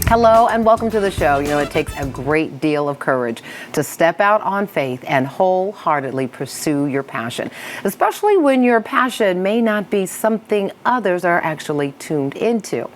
Hello and welcome to the show. You know, it takes a great deal of courage to step out on faith and wholeheartedly pursue your passion, especially when your passion may not be something others are actually tuned into.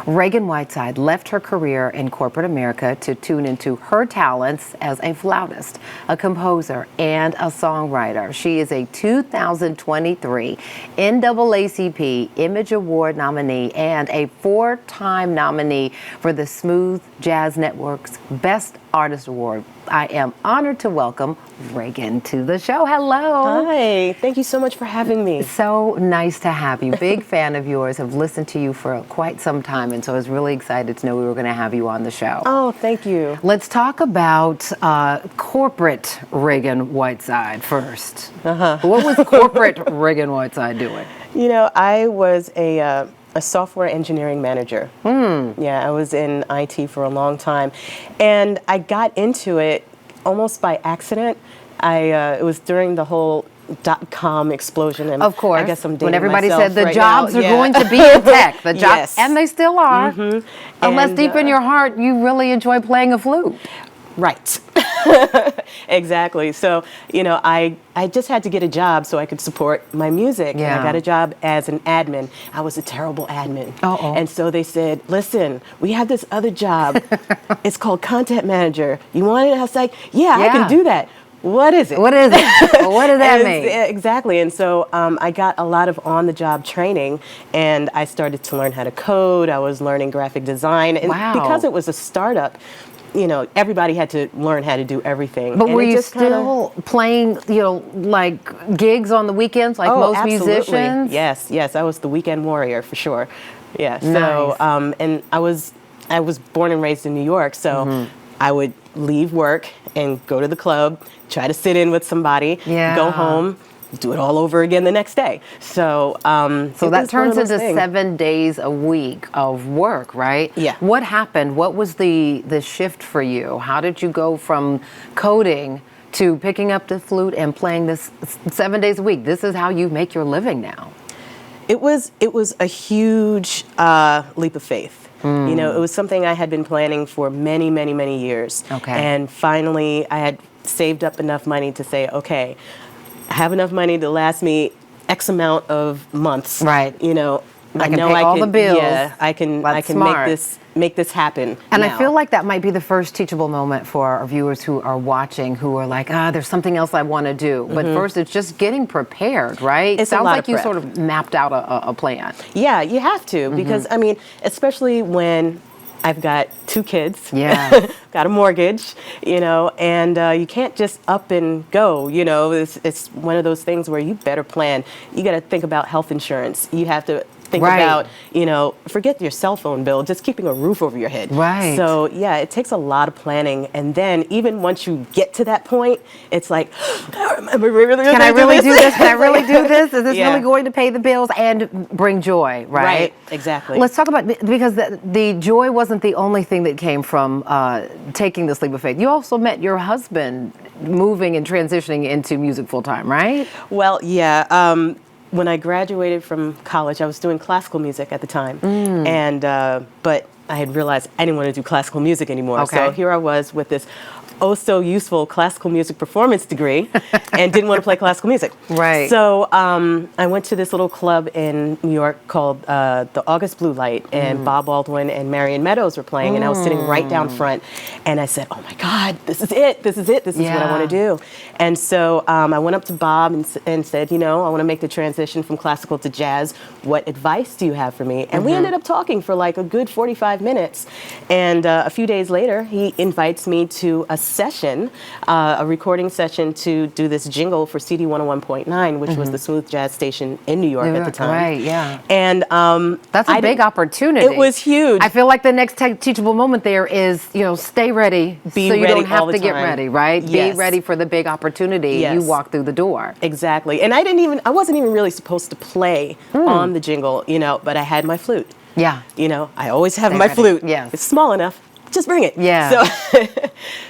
Ragan Whiteside left her career in corporate America to tune into her talents as a flutist, a composer, and a songwriter. She is a 2023 NAACP Image Award nominee and a 4-time nominee for the Smooth Jazz Network's Best Artist Award. I am honored to welcome Ragan to the show. Hello. Hi. Thank you so much for having me. So nice to have you. Big fan of yours. Have listened to you for quite some time, and so I was really excited to know we were going to have you on the show. Oh, thank you. Let's talk about corporate Ragan Whiteside first. What was corporate Ragan Whiteside doing? You know, I was a software engineering manager. Yeah, I was in IT for a long time, and I got into it almost by accident. It was during the whole .com explosion, and of course, I guess I'm dating when everybody myself said the right jobs now. are going to be in tech, the jobs, Yes. and they still are. Unless And, deep in your heart you really enjoy playing a flute. Right. Exactly. So, you know, I just had to get a job so I could support my music. Yeah. And I got a job as an admin. I was a terrible admin. Uh-oh. And so they said, listen, we have this other job. It's called content manager. You want it? I was like, yeah, I can do that. What is it? What is it? What does that mean? Exactly. And so I got a lot of on-the-job training, and I started to learn how to code. I was learning graphic design. And because it was a startup, you know, everybody had to learn how to do everything. But and were you still playing, you know, like gigs on the weekends like most absolutely. musicians? Yes. I was the weekend warrior for sure. Yeah. Nice. So, and I was born and raised in New York, so I would leave work and go to the club, try to sit in with somebody, go home, do it all over again the next day. So that turns into 7 days a week of work, right? Yeah. What happened? What was the shift for you? How did you go from coding to picking up the flute and playing this 7 days a week? This is how you make your living now. It was a huge leap of faith. You know, it was something I had been planning for many, many, many years. Okay. And finally, I had saved up enough money to say, okay, I have enough money to last me X amount of months. Right. You know, I can pay all the bills. Yeah, I can make this happen. And now. I feel like that might be the first teachable moment for our viewers who are watching, who are like, there's something else I want to do. But first, it's just getting prepared, right? It's Sounds a lot like of you prep. sort of mapped out a plan. Yeah, you have to, because I mean, especially when I've got 2 kids, got a mortgage, you know, and you can't just up and go, you know. It's one of those things where you better plan. You got to think about health insurance. You have to think about, you know, forget your cell phone bill, just keeping a roof over your head. Right. So, yeah, it takes a lot of planning. And then even once you get to that point, it's like, can I really do this? Can I really do this? Is this really going to pay the bills and bring joy, right? Right, exactly. Let's talk about, because the joy wasn't the only thing that came from taking this leap of faith. You also met your husband moving and transitioning into music full time, right? Well, yeah. When I graduated from college, I was doing classical music at the time, and but I had realized I didn't want to do classical music anymore. Okay. So here I was with this so useful classical music performance degree and didn't want to play classical music. Right. So I went to this little club in New York called the August Blue Light, and Bob Baldwin and Marion Meadows were playing, and I was sitting right down front, and I said, oh my God, this is it, this is what I want to do. And so I went up to Bob and said, you know, I want to make the transition from classical to jazz. What advice do you have for me? And we ended up talking for like a good 45 minutes. And a few days later, he invites me to a session, a recording session to do this jingle for CD 101.9, which was the smooth jazz station in New York at the time. Right, yeah. And that's a big opportunity. It was huge. I feel like the next teachable moment there is, you know, stay ready so you don't have to get ready, right? Yes. Be ready for the big opportunity. Yes. You walk through the door. Exactly. And I wasn't even really supposed to play on the jingle, you know, but I had my flute. Yeah. You know, I always have my flute. Yes. It's small enough. Just bring it. Yeah.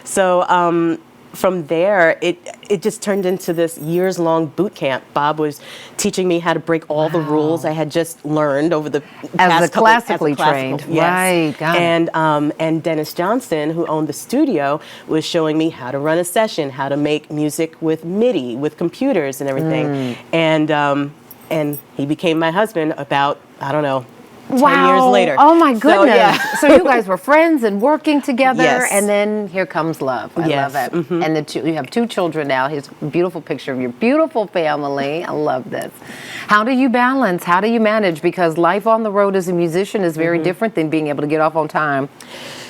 So from there, it just turned into this years-long boot camp. Bob was teaching me how to break all the rules I had just learned over the past classically trained, yes. right? Got it. And Dennis Johnson, who owned the studio, was showing me how to run a session, how to make music with MIDI, with computers and everything. And he became my husband about, I don't know, 10 years later. Oh my goodness. So, yeah. So you guys were friends and working together, Yes. and then here comes love. I Yes. love it. And you have 2 children now. Here's a beautiful picture of your beautiful family. I love this. How do you balance? How do you manage? Because life on the road as a musician is very different than being able to get off on time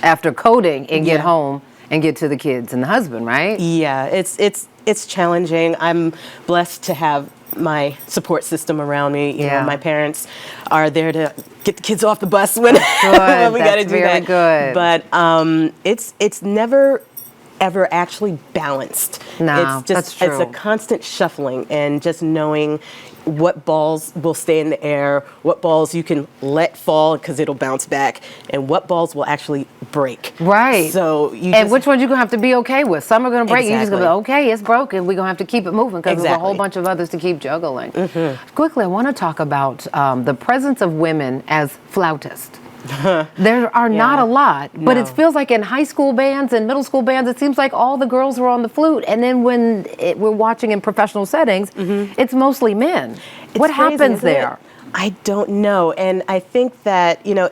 after coding and get home and get to the kids and the husband, right? Yeah, it's challenging. I'm blessed to have my support system around me. You know, my parents are there to get the kids off the bus when, when we got to do very that. Good. But it's never ever actually balanced. No, it's just that's true. it's a constant shuffling and just knowing what balls will stay in the air, what balls you can let fall because it'll bounce back, and what balls will actually break. Right. So you and which ones you're gonna have to be okay with. Some are gonna break. You're just gonna be Exactly. okay. It's broken. We're gonna have to keep it moving because there's a whole Exactly. bunch of others to keep juggling. Quickly, I want to talk about the presence of women as flautists. There are not a lot, but it No. feels like in high school bands and middle school bands, it seems like all the girls were on the flute, and then when we're watching in professional settings, it's mostly men. What It's crazy, happens isn't it? there? I don't know. And I think that, you know,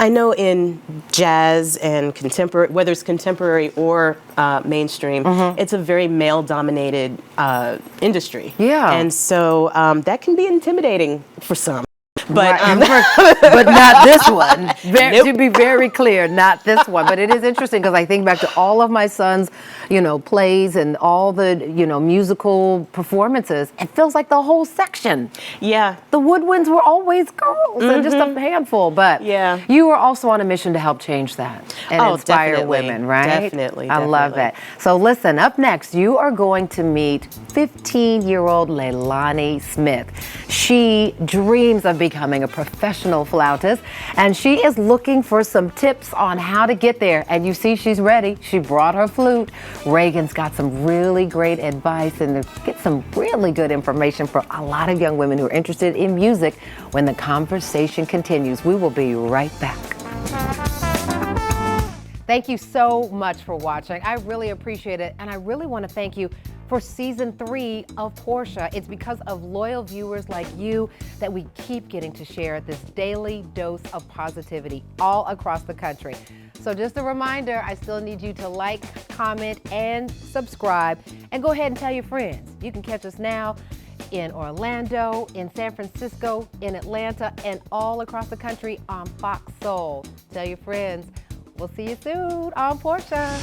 I know in jazz and contemporary, whether it's contemporary or mainstream, it's a very male-dominated industry. Yeah. And so that can be intimidating for some. But but not this one. Nope. To be very clear, not this one. But it is interesting because I think back to all of my son's, plays and all the, musical performances. It feels like the whole section. yeah, The woodwinds were always girls and just a handful. But Yeah. you were also on a mission to help change that and Oh, inspire definitely. women, right? Definitely, I love definitely. that. So listen, up next, you are going to meet 15-year-old Leilani Smith. She dreams of becoming a professional flautist, and she is looking for some tips on how to get there. And you see she's ready. She brought her flute. Ragan's got some really great advice and get some really good information for a lot of young women who are interested in music when the conversation continues. We will be right back. Thank you so much for watching. I really appreciate it. And I really want to thank you for season 3 of Portia. It's because of loyal viewers like you that we keep getting to share this daily dose of positivity all across the country. So just a reminder, I still need you to like, comment, and subscribe. And go ahead and tell your friends. You can catch us now in Orlando, in San Francisco, in Atlanta, and all across the country on Fox Soul. Tell your friends. We'll see you soon on Portia.